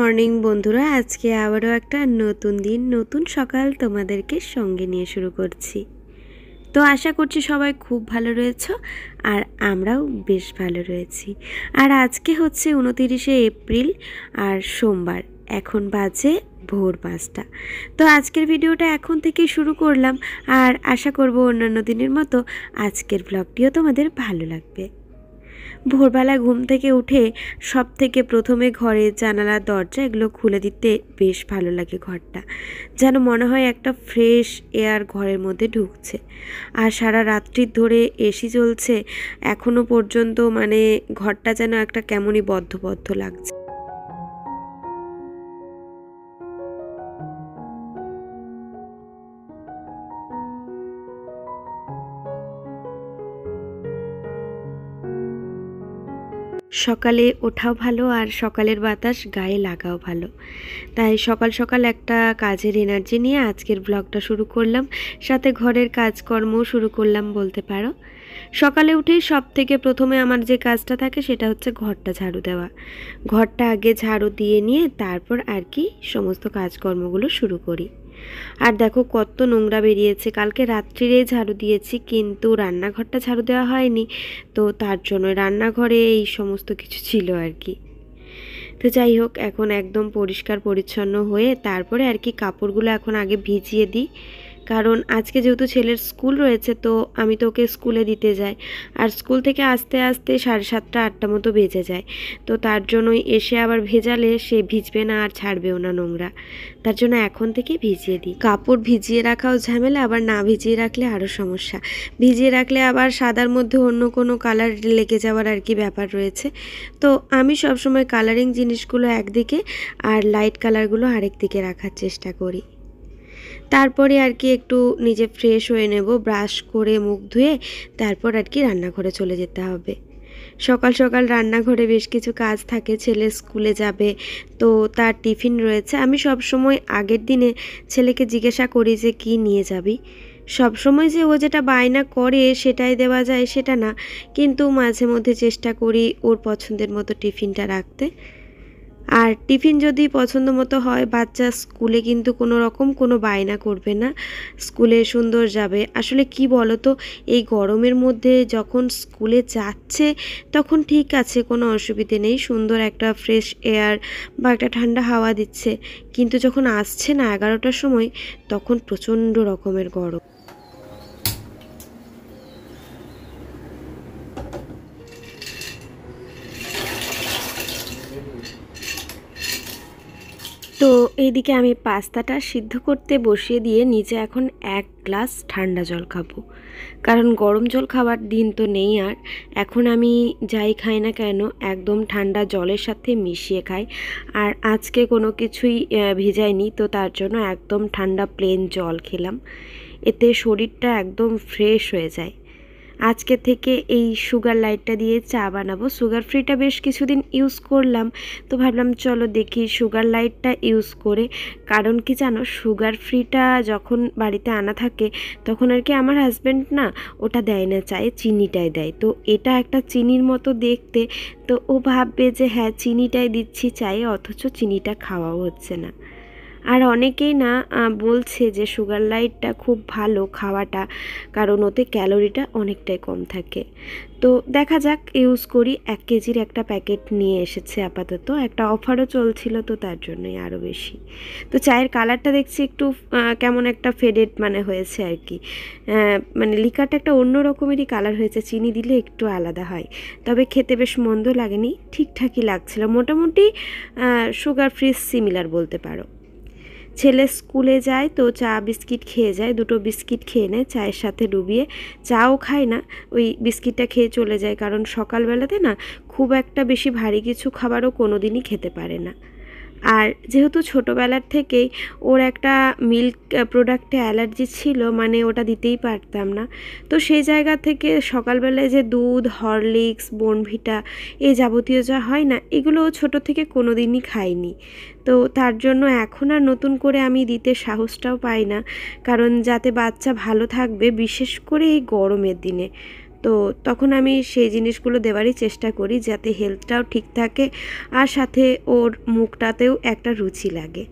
Morning বন্ধুরা, আজকে আবারও একটা নতুন দিন নতুন সকাল তোমাদেরকে সঙ্গে নিয়ে শুরু করছি। তো আশা করছি সবাই খুব ভালো রয়েছো আর আমরাও বেশ ভালো রয়েছি। আর আজকে হচ্ছে 29শে এপ্রিল আর সোমবার, এখন বাজে ভোর 5টা। তো আজকের ভিডিওটা এখন থেকেই শুরু করলাম আর আশা করব অন্যান্য দিনের মতো আজকের ব্লগটিও তোমাদের ভালো লাগবে। ভোরবেলা ঘুম থেকে উঠে সব থেকে প্রথমে ঘরের জানালা দরজা এগুলো খুলে দিতে বেশ ভালো লাগে। ঘরটা যেন মনে হয় একটা ফ্রেশ এয়ার ঘরের মধ্যে ঢুকছে। আর সারা রাত্রি ধরে এসি চলছে, এখনো পর্যন্ত ঘরটা যেন একটা কেমনই বদ্ধ বদ্ধ লাগছে। সকালে ওঠাও ভালো আর সকালের বাতাস গায়ে লাগাও ভালো। তাই সকাল সকাল একটা কাজের এনার্জি নিয়ে আজকের ব্লগটা শুরু করলাম, সাথে ঘরের কাজকর্ম শুরু করলাম বলতে পারো। সকালে উঠেই সব থেকে প্রথমে আমার যে কাজটা থাকে সেটা হচ্ছে ঘরটা ঝাড়ু দেওয়া। ঘরটা আগে ঝাড়ু দিয়ে নিয়ে তারপর আর কি সমস্ত কাজকর্মগুলো শুরু করি। আর দেখো কত নোংরা বেরিয়েছে, কালকে রাত্রিরেই ঝাড়ু দিয়েছি কিন্তু রান্নাঘরটা ঝাড়ু দেওয়া হয়নি। তো তার জন্য রান্নাঘরে এই সমস্ত কিছু ছিল আর কি। তো যাই হোক, এখন একদম পরিষ্কার পরিচ্ছন্ন হয়ে তারপরে আর কি কাপড়গুলো এখন আগে ভিজিয়ে দিই, কারণ আজকে যেহেতু ছেলের স্কুল রয়েছে তো আমি তো ওকে স্কুলে দিতে যাই। আর স্কুল থেকে আসতে আসতে 7:30 8টা মতো বেজে যায়। তো তার জন্যই এসে আবার ভেজালে সে ভিজবে না আর ছাড়বেও না নোংরা, তার জন্য এখন থেকে ভিজিয়ে দিই। কাপড় ভিজিয়ে রাখাও ঝামেলা, আবার না ভিজিয়ে রাখলে আরও সমস্যা। ভিজিয়ে রাখলে আবার সাদার মধ্যে অন্য কোনো কালার লেগে যাওয়ার আর কি ব্যাপার রয়েছে। তো আমি সবসময় কালারিং জিনিসগুলো একদিকে আর লাইট কালারগুলো আরেক দিকে রাখার চেষ্টা করি। তারপরে আর কি একটু নিজে ফ্রেশ হয়ে নেব, ব্রাশ করে মুখ ধুয়ে তারপর আর কি রান্নাঘরে চলে যেতে হবে। সকাল সকাল রান্নাঘরে বেশ কিছু কাজ থাকে, ছেলে স্কুলে যাবে তো তার টিফিন রয়েছে। আমি সব সময় আগের দিনে ছেলেকে জিজ্ঞাসা করি যে কি নিয়ে যাবি। সব সময় যে ও যেটা বায়না করে সেটাই দেওয়া যায় সেটা না, কিন্তু মাঝে মধ্যে চেষ্টা করি ওর পছন্দের মতো টিফিনটা রাখতে। আর টিফিন যদি পছন্দ মতো হয়, বাচ্চা স্কুলে কিন্তু কোনো রকম কোনো বায়না করবে না, স্কুলে সুন্দর যাবে। আসলে কি বলো তো, এই গরমের মধ্যে যখন স্কুলে যাচ্ছে তখন ঠিক আছে, কোনো অসুবিধে নেই, সুন্দর একটা ফ্রেশ এয়ার বা একটা ঠান্ডা হাওয়া দিচ্ছে। কিন্তু যখন আসছে না 11টার সময়, তখন প্রচণ্ড রকমের গরম। তো এইদিকে আমি পাস্তাটা সিদ্ধ করতে বসিয়ে দিয়ে নিচে এখন 1 গ্লাস ঠান্ডা জল খাবো, কারণ গরম জল খাবার দিন তো নেই। আর এখন আমি যাই খাই না কেন একদম ঠান্ডা জলের সাথে মিশিয়ে খাই। আর আজকে কোনো কিছুই ভিজাইনি, তো তার জন্য একদম ঠান্ডা প্লেন জল খেলাম, এতে শরীরটা একদম ফ্রেশ হয়ে যায়। আজকে থেকে এই সুগার লাইটটা দিয়ে চা বানাবো। সুগার ফ্রিটা বেশ কিছুদিন ইউজ করলাম, তো ভাবলাম চলো দেখি সুগার লাইটটা ইউজ করে। কারণ কি জানো, সুগার ফ্রিটা যখন বাড়িতে আনা থাকে তখন আর কি আমার হাজব্যান্ড না ওটা দেয় না, চায়ে চিনিটাই দেয়। তো এটা একটা চিনির মতো দেখতে, তো ও ভাববে যে হ্যাঁ চিনিটাই দিচ্ছি চায়ে, অথচ চিনিটা খাওয়াও হচ্ছে না। আর অনেকেই না বলছে যে সুগার লাইটটা খুব ভালো খাওয়াটা, কারণ ওতে ক্যালোরিটা অনেকটাই কম থাকে। তো দেখা যাক, ইউজ করি। 1 কেজির একটা প্যাকেট নিয়ে এসেছে আপাতত, একটা অফারও চলছিল তো তার জন্যই আরও বেশি। তো চায়ের কালারটা দেখছি একটু কেমন একটা ফেডেড হয়েছে আর কি, লিকারটা একটা অন্য রকমেরই কালার হয়েছে, চিনি দিলে একটু আলাদা হয়। তবে খেতে বেশ মন্দ লাগেনি, ঠিকঠাকই লাগছিল, মোটামুটি সুগার ফ্রি সিমিলার বলতে পারো। ছেলে স্কুলে যায় তো চা বিস্কিট খেয়ে যায়, 2টো বিস্কিট খেয়ে নেয় চায়ের সাথে ডুবিয়ে। চাও খায় না, ওই বিস্কিটটা খেয়ে চলে যায়, কারণ সকালবেলাতে না খুব একটা বেশি ভারী কিছু খাবারও কোনো দিনই খেতে পারে না। আর যেহেতু ছোটোবেলার থেকেই ওর একটা মিল্ক প্রোডাক্টে অ্যালার্জি ছিল, ওটা দিতেই পারতাম না। তো সেই জায়গা থেকে সকালবেলায় যে দুধ, হরলিক্স, বোর্নভিটা এই যাবতীয় যা হয় না, এগুলো ও ছোটো থেকে কোনো দিনই খায়নি। তো তার জন্য এখন আর নতুন করে আমি দিতে সাহসটাও পাই না, কারণ যাতে বাচ্চা ভালো থাকবে, বিশেষ করে এই গরমের দিনে। তো তখন আমি সেই জিনিসগুলো দেওয়ারই চেষ্টা করি যাতে হেলথটাও ঠিক থাকে আর সাথে ওর মুখটাতেও একটা রুচি লাগে।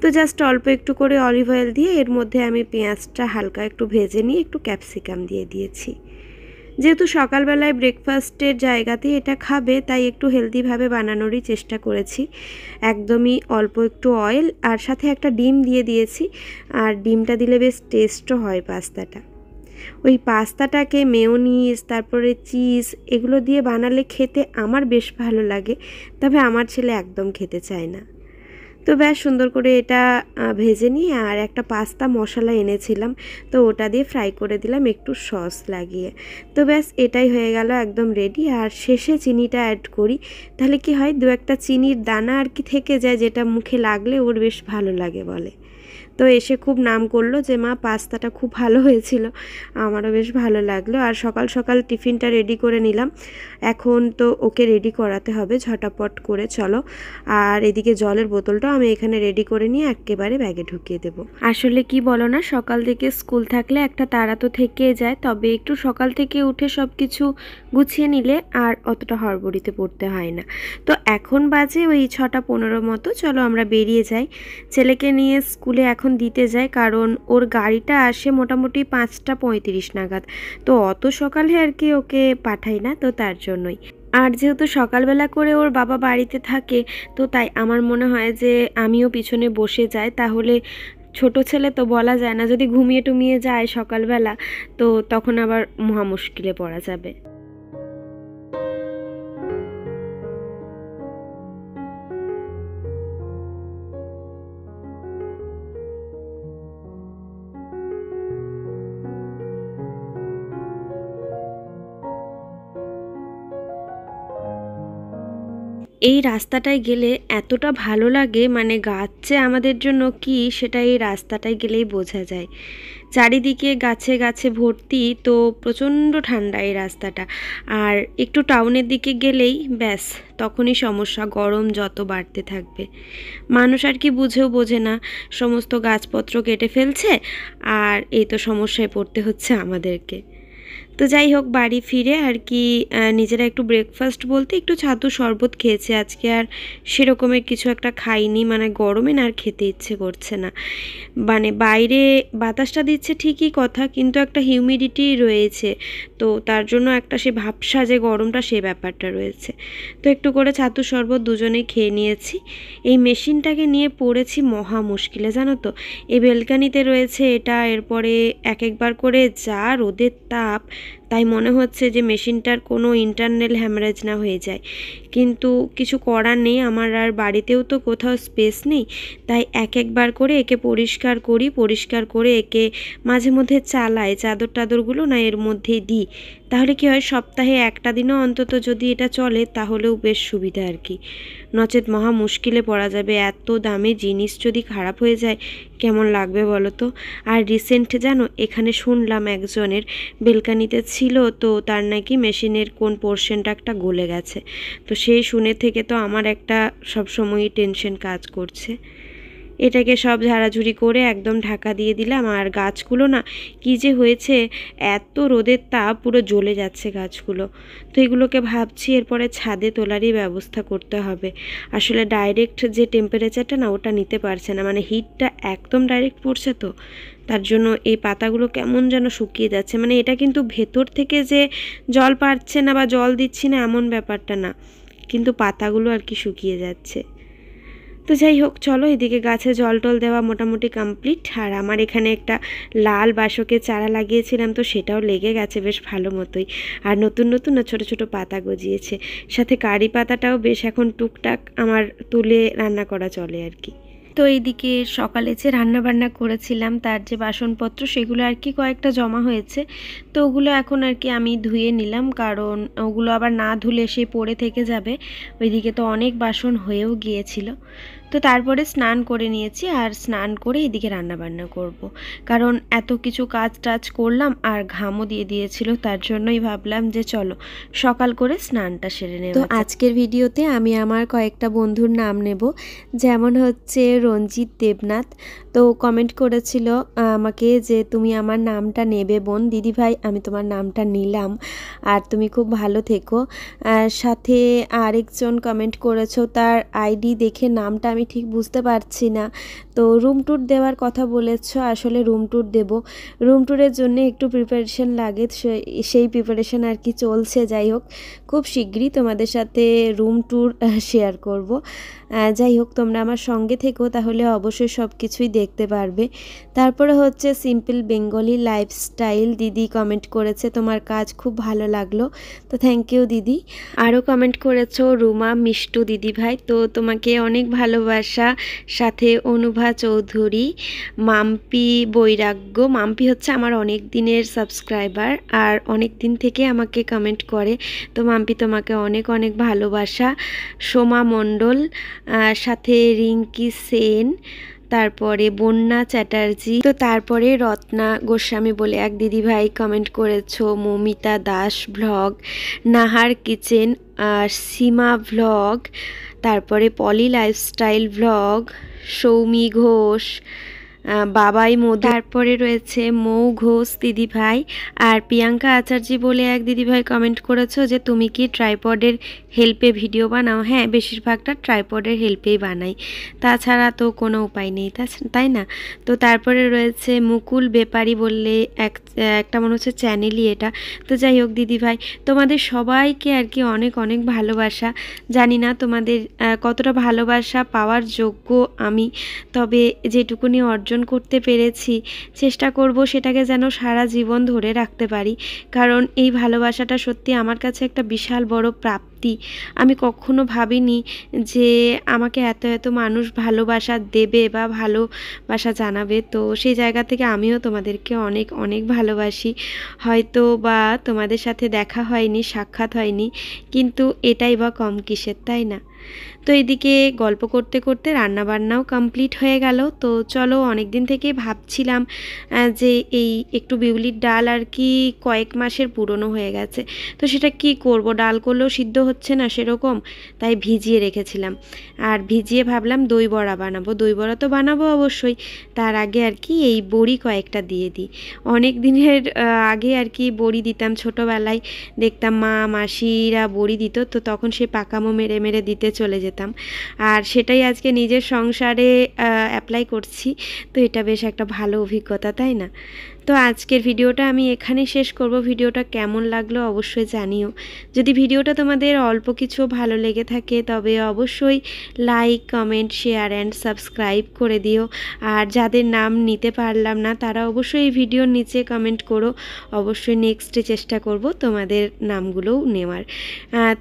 তো জাস্ট অল্প একটু করে অলিভ অয়েল দিয়ে এর মধ্যে আমি পেঁয়াজটা হালকা একটু ভেজে নিয়ে একটু ক্যাপসিকাম দিয়ে দিয়েছি। যেহেতু সকালবেলায় ব্রেকফাস্টের জায়গাতেই এটা খাবে তাই একটু হেলদিভাবে বানানোরই চেষ্টা করেছি। একদমই অল্প একটু অয়েল আর সাথে একটা ডিম দিয়ে দিয়েছি, আর ডিমটা দিলে বেশ টেস্টও হয় পাস্তাটা। ওই পাস্তাটাকে মেয়োনিজ তারপরে চিজ এগুলো দিয়ে বানালে খেতে আমার বেশ ভালো লাগে, তবে আমার ছেলে একদম খেতে চায় না। তো বেশ সুন্দর করে এটা ভেজে নিয়ে আর একটা পাস্তা মশলা এনেছিলাম, তো ওটা দিয়ে ফ্রাই করে দিলাম একটু সস লাগিয়ে। তো ব্যাস এটাই হয়ে গেল একদম রেডি। আর শেষে চিনিটা অ্যাড করি, তাহলে কি হয়, দু একটা চিনির দানা আর কি থেকে যায়, যেটা মুখে লাগলে ওর বেশ ভালো লাগে বলে। তো এসে খুব নাম করলো যে মা পাস্তাটা খুব ভালো হয়েছিল। আমারও বেশ ভালো লাগলো। আর সকাল সকাল টিফিনটা রেডি করে নিলাম। এখন তো ওকে রেডি করাতে হবে ঝটাপট করে, চলো। আর এদিকে জলের বোতলটাও আমি এখানে রেডি করে নিয়ে একেবারে ব্যাগে ঢুকিয়ে দেব। আসলে কি বলো না, সকাল থেকে স্কুল থাকলে একটা তাড়া তো থেকে যায়, তবে একটু সকাল থেকে উঠে সব কিছু গুছিয়ে নিলে আর অতটা হড়বড়িতে পড়তে হয় না। তো এখন বাজে ওই 6:15 মতো, চলো আমরা বেরিয়ে যাই। ছেলেকে নিয়ে স্কুলে এখন দিতে যাই, কারণ ওর গাড়িটা আসে মোটামুটি 5:35 নাগাদ। তো অত সকালে আর কি ওকে পাঠাই না, তো তার জন্যই। আর যেহেতু সকালবেলা করে ওর বাবা বাড়িতে থাকে, তো তাই আমার মনে হয় যে আমিও পিছনে বসে যাই, তাহলে ছোট ছেলে তো বলা যায় না, যদি ঘুমিয়ে টুমিয়ে যায় সকালবেলা তো তখন আবার মহা মুশকিলে পড়া যাবে। এই রাস্তাটায় গেলে এতটা ভালো লাগে, মানে গাছ যে আমাদের জন্য কি সেটা এই রাস্তাটায় গেলেই বোঝা যায়। চারিদিকে গাছে গাছে ভর্তি, তো প্রচণ্ড ঠান্ডা এই রাস্তাটা। আর একটু টাউনের দিকে গেলেই ব্যাস তখনই সমস্যা, গরম যত বাড়তে থাকবে। মানুষ আর কি বুঝেও বোঝে না, সমস্ত গাছপত্র কেটে ফেলছে, আর এই তো সমস্যায় পড়তে হচ্ছে আমাদেরকে। তো যাই হোক, বাড়ি ফিরে আর কি নিজেরা একটু ব্রেকফাস্ট বলতে একটু ছাতু শরবত খেয়েছে আজকে, আর সেরকমের কিছু একটা খাইনি, মানে গরমে না আর খেতে ইচ্ছে করছে না। মানে বাইরে বাতাসটা দিচ্ছে ঠিকই কথা, কিন্তু একটা হিউমিডিটি রয়েছে, তো তার জন্য একটা সে ভাবসা যে গরমটা সে ব্যাপারটা রয়েছে। তো একটু করে ছাতু শরবত দুজনেই খেয়ে নিয়েছি। এই মেশিনটাকে নিয়ে পড়েছি মহা মুশকিলে, জানো তো। এই বেলকানিতে রয়েছে এটা, এরপরে এক একবার করে যা রোদের তাপ, তাই মনে হচ্ছে যে মেশিনটার কোনো ইন্টারনাল হ্যামারেজ না হয়ে যায়। কিন্তু কিছু করার নেই, আমার আর বাড়িতেও তো কোথাও স্পেস নেই, তাই এক একবার করে একে পরিষ্কার করি, পরিষ্কার করে একে মাঝে মধ্যে চালাই, চাদর টাদরগুলো না এর মধ্যেই দিই। তাহলে কি হয়, সপ্তাহে একটা দিনও অন্তত যদি এটা চলে তাহলেও বেশ সুবিধা আর কি। নচেত মহা মুশকিলে পড়া যাবে, এত দামি জিনিস যদি খারাপ হয়ে যায় কেমন লাগবে বলো তো। আর রিসেন্ট জানো, এখানে শুনলাম একজনের বেলকানিতে ছিল, তো তার নাকি মেশিনের কোন পোর্শনটা একটা গলে গেছে। তো সেই শুনে থেকে তো আমার একটা সবসময়ই টেনশন কাজ করছে। এটাকে সব ঝাড়াঝুড়ি করে একদম ঢাকা দিয়ে দিলাম। আর গাছগুলো না কী যে হয়েছে, এত রোদের তাপ পুরো জ্বলে যাচ্ছে গাছগুলো। তো এগুলোকে ভাবছি এরপরে ছাদে তোলারই ব্যবস্থা করতে হবে। আসলে ডাইরেক্ট যে টেম্পারেচারটা না ওটা নিতে পারছে না, মানে হিটটা একদম ডাইরেক্ট পড়ছে, তো তার জন্য এই পাতাগুলো কেমন যেন শুকিয়ে যাচ্ছে। মানে এটা কিন্তু ভেতর থেকে যে জল পাচ্ছে না বা জল দিচ্ছি না এমন ব্যাপারটা না, কিন্তু পাতাগুলো আর কি শুকিয়ে যাচ্ছে। তো যাই হোক, চলো, এদিকে গাছে জল টল দেওয়া মোটামুটি কমপ্লিট। আর আমার এখানে একটা লাল বাসকের চারা লাগিয়েছিলাম, তো সেটাও লেগে গেছে বেশ ভালো মতোই। আর নতুন নতুন না ছোটো ছোটো পাতা গজিয়েছে, সাথে কারি পাতাটাও বেশ এখন টুকটাক আমার তুলে রান্না করা চলে আর কি। তো এইদিকে সকালে যে রান্না বান্না করেছিলাম তার যে বাসনপত্র সেগুলো আর কি কয়েকটা জমা হয়েছে, তো ওগুলো এখন আর কি আমি ধুয়ে নিলাম, কারণ ওগুলো আবার না ধুলে সে পড়ে থেকে যাবে। ওইদিকে তো অনেক বাসন হয়েও গিয়েছিল। তো তারপরে স্নান করে নিয়েছি, আর স্নান করে এদিকে রান্না বান্না করব। কারণ এত কিছু কাজ টাজ করলাম আর ঘামও দিয়ে দিয়েছিল, তার জন্যই ভাবলাম যে চলো সকাল করে স্নানটা সেরে নেব। তো আজকের ভিডিওতে আমি আমার কয়েকটা বন্ধুর নাম নেব, যেমন হচ্ছে রঞ্জিত দেবনাথ। তো কমেন্ট করেছিল আমাকে যে তুমি আমার নামটা নেবে বোন। দিদিভাই আমি তোমার নামটা নিলাম, আর তুমি খুব ভালো থেকো। সাথে আরেকজন কমেন্ট করেছো, তার আইডি দেখে নামটা আমি ঠিক বুঝতে পারছি না। তো রুম ট্যুর দেওয়ার কথা বলেছো, আসলে রুম ট্যুর দেবো। রুম ট্যুরের জন্য একটু প্রিপারেশন লাগে, সেই প্রিপারেশন আর কি চলছে। যাই হোক, খুব শিগগিরই তোমাদের সাথে রুম ট্যুর শেয়ার করব। যাই হোক, তোমরা আমার সঙ্গে থেকো, তাহলে অবশ্যই সব কিছুই দেখতে পারবে। তারপরে হচ্ছে সিম্পল বেঙ্গলি লাইফস্টাইল দিদি কমেন্ট করেছে, তোমার কাজ খুব ভালো লাগলো। তো থ্যাংক ইউ দিদি। আরও কমেন্ট করেছো রুমা মিষ্টু দিদিভাই, তো তোমাকে অনেক ভালোবাসা। সাথে অনুভা চৌধুরী, মাম্পি বৈরাগ্য। মাম্পি হচ্ছে আমার অনেক দিনের সাবস্ক্রাইবার, আর অনেক দিন থেকে আমাকে কমেন্ট করে। তো মাম্পি তোমাকে অনেক অনেক ভালোবাসা। সোমা মণ্ডল, সাথে রিঙ্কি সেন, তারপরে বন্যা চ্যাটার্জি, তো তারপরে রত্না গোস্বামী বলে এক দিদিভাই কমেন্ট করেছো। মমিতা দাস ব্লগ, নাহার কিচেন, সীমা ব্লগ, তারপরে পলি লাইফস্টাইল ব্লগ, সৌমি ঘোষ, বাবাই মধু, তারপরে রয়েছে মৌ ঘোষ দিদিভাই। আর প্রিয়াঙ্কা আচার্যি বলে এক দিদিভাই কমেন্ট করেছো যে তুমি কি ট্রাইপডের হেল্পে ভিডিও বানাও? হ্যাঁ, বেশিরভাগটা ট্রাইপডের হেল্পেই বানাই, তাছাড়া তো কোনো উপায় নেই, তাই না? তো তারপরে রয়েছে মুকুল বেপারি বললে একটা মনে হচ্ছে চ্যানেলই এটা। তো যাই হোক দিদিভাই, তোমাদের সবাইকে আর কি অনেক অনেক ভালোবাসা। জানি না তোমাদের কতটা ভালোবাসা পাওয়ার যোগ্য আমি, তবে যেটুকুনি অর্জন করতে পেরেছি চেষ্টা করব সেটাকে যেন সারা জীবন ধরে রাখতে পারি, কারণ এই ভালোবাসাটা সত্যি আমার কাছে একটা বিশাল বড় প্রাপ্তি। আমি কখনো ভাবিনি যে আমাকে এত এত মানুষ ভালোবাসা দেবে বা ভালোবাসা জানাবে। তো সেই জায়গা থেকে আমিও তোমাদেরকে অনেক অনেক ভালোবাসি। হয়তো বা তোমাদের সাথে দেখা হয়নি, সাক্ষাৎ হয়নি, কিন্তু এটাই বা কম কিসের, তাই না? তো এদিকে গল্প করতে করতে রান্নাবান্নাও কমপ্লিট হয়ে গেল। তো চলো, অনেক দিন থেকেই ভাবছিলাম যে এই একটু বিউলির ডাল আর কি কয়েক মাসের পুরনো হয়ে গেছে, তো সেটা কি করব, ডাল করলেও সিদ্ধ হচ্ছে না সেরকম, তাই ভিজিয়ে রেখেছিলাম। আর ভিজিয়ে ভাবলাম দই বড়া বানাবো। দই বড়া তো বানাবো অবশ্যই, তার আগে আর কি এই বড়ি কয়েকটা দিয়ে দিই। অনেক দিনের আগে আর কি বড়ি দিতাম, ছোটোবেলায় দেখতাম মা মাসিরা বড়ি দিত, তো তখন সে পাকামো মেরে মেরে দিতে চলে যেতাম, আর সেটাই আজকে নিজের সংসারে অ্যাপ্লাই করছি। তো এটা বেশ একটা ভালো অভিজ্ঞতা, তাই না? তো আজকের ভিডিওটা আমি এখানেই শেষ করব। ভিডিওটা কেমন লাগলো অবশ্যই জানিও। যদি ভিডিওটা তোমাদের অল্প কিছু ভালো লেগে থাকে তবে অবশ্যই like, comment, share and subscribe করে দিও। আর যাদের নাম নিতে পারলাম না তারা অবশ্যই এই ভিডিওর নিচে কমেন্ট করো, অবশ্যই নেক্সটে চেষ্টা করব তোমাদের নামগুলোও নেওয়ার।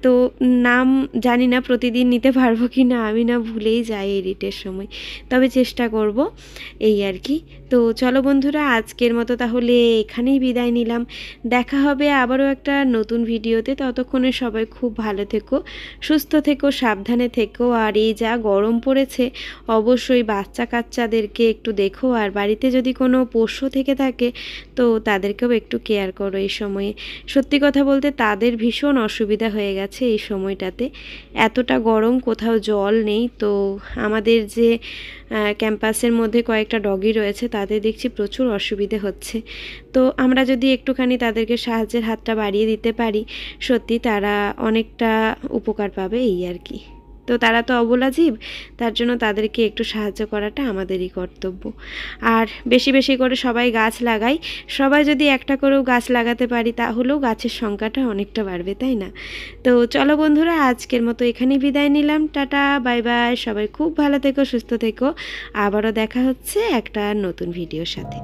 তো নাম জানি না প্রতিদিন নিতে পারবো কি না, আমি না ভুলেই যাই এডিটের সময়, তবে চেষ্টা করব এই আর কি। তো চলো বন্ধুরা, আজকের মতো তাহলে এখানেই বিদায় নিলাম। দেখা হবে আবারও একটা নতুন ভিডিওতে। ততক্ষণে সবাই খুব ভালো থেকো, সুস্থ থেকো, সাবধানে থেকো। আর এই যা গরম পড়েছে, অবশ্যই বাচ্চা কাচ্চাদেরকে একটু দেখো, আর বাড়িতে যদি কোনো পোষ্য থেকে থাকে তো তাদেরকেও একটু কেয়ার করো এই সময়ে। সত্যি কথা বলতে তাদের ভীষণ অসুবিধা হয়ে গেছে এই সময়টাতে, এতটা গরম, কোথাও জল নেই। তো আমাদের যে ক্যাম্পাসের মধ্যে কয়েকটা ডগি রয়েছে তাদের দেখছি প্রচুর অসুবিধে হচ্ছে। তো আমরা যদি একটুখানি তাদেরকে সাহায্যের হাতটা বাড়িয়ে দিতে পারি, সত্যি তারা অনেকটা উপকার পাবে এই আর কি। তো তারা তো অবলা জীব, তার জন্য তাদেরকে একটু সাহায্য করাটা আমাদেরই কর্তব্য। আর বেশি বেশি করে সবাই গাছ লাগাই, সবাই যদি একটা করেও গাছ লাগাতে পারি তাহলেও গাছের সংখ্যাটা অনেকটা বাড়বে, তাই না? তো চলো বন্ধুরা, আজকের মতো এখানেই বিদায় নিলাম। Tata, bye bye. সবাই খুব ভালো থেকো, সুস্থ থেকো। আবারও দেখা হচ্ছে একটা নতুন ভিডিওর সাথে।